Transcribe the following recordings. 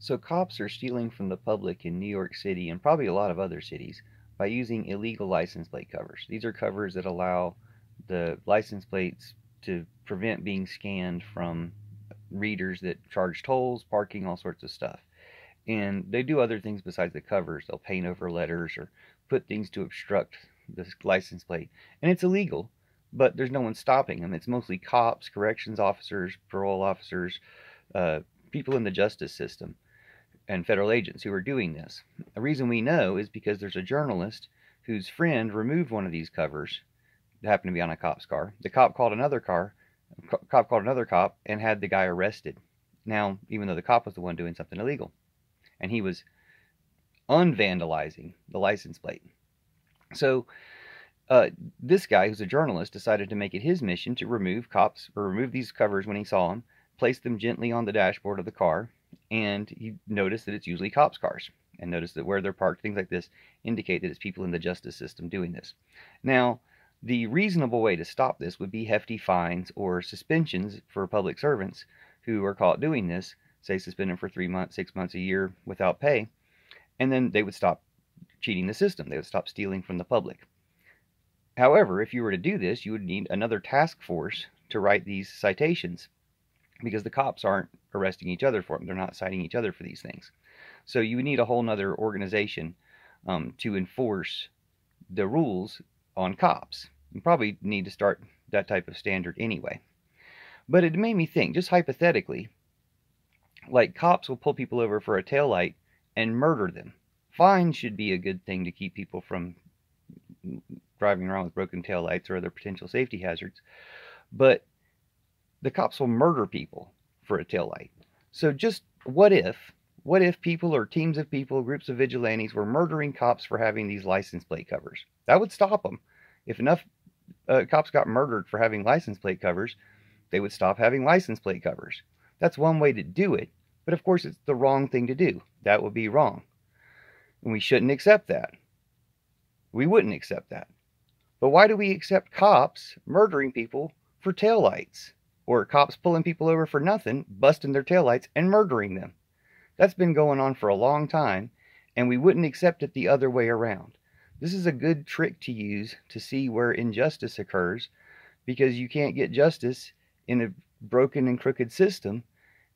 So cops are stealing from the public in New York City and probably a lot of other cities by using illegal license plate covers. These are covers that allow the license plates to prevent being scanned from readers that charge tolls, parking, all sorts of stuff. And they do other things besides the covers. They'll paint over letters or put things to obstruct the license plate. And it's illegal, but there's no one stopping them. It's mostly cops, corrections officers, parole officers, uh, people in the justice system and federal agents who are doing this. The reason we know is because there's a journalist whose friend removed one of these covers that happened to be on a cop's car. The cop called another cop and had the guy arrested. Now, even though the cop was the one doing something illegal, and he was unvandalizing the license plate. So this guy, who's a journalist, decided to make it his mission to remove these covers when he saw them, place them gently on the dashboard of the car, and he noticed that it's usually cops' cars, and noticed that where they're parked, things like this, indicate that it's people in the justice system doing this. Now, the reasonable way to stop this would be hefty fines or suspensions for public servants who are caught doing this, say suspend them for 3 months, 6 months, a year without pay, and then they would stop cheating the system. They would stop stealing from the public. However, if you were to do this, you would need another task force to write these citations because the cops aren't arresting each other for them. They're not citing each other for these things. So you would need a whole other organization to enforce the rules on cops. You probably need to start that type of standard anyway. But it made me think, just hypothetically, like cops will pull people over for a taillight and murder them. Fines should be a good thing to keep people from driving around with broken taillights or other potential safety hazards. But the cops will murder people for a taillight. So just what if people or teams of people, groups of vigilantes were murdering cops for having these license plate covers? That would stop them. If enough cops got murdered for having license plate covers, they would stop having license plate covers. That's one way to do it, but of course it's the wrong thing to do. That would be wrong. And we shouldn't accept that. We wouldn't accept that. But why do we accept cops murdering people for taillights? Or cops pulling people over for nothing, busting their taillights, and murdering them? That's been going on for a long time, and we wouldn't accept it the other way around. This is a good trick to use to see where injustice occurs, because you can't get justice in a broken and crooked system,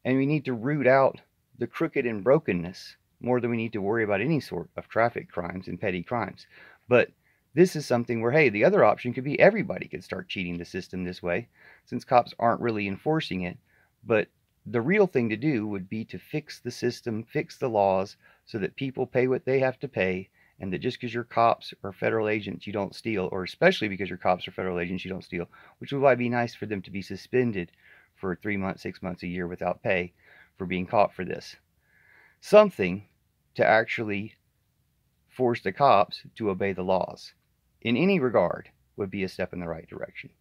and we need to root out the crooked and brokenness more than we need to worry about any sort of traffic crimes and petty crimes. But this is something where, hey, the other option could be everybody could start cheating the system this way, since cops aren't really enforcing it. But the real thing to do would be to fix the system, fix the laws, so that people pay what they have to pay, and that just because you're cops or federal agents, you don't steal, or especially because you're cops or federal agents, you don't steal, which would why it'd be nice for them to be suspended for 3 months, 6 months, a year without pay for being caught for this. Something to actually force the cops to obey the laws in any regard would be a step in the right direction.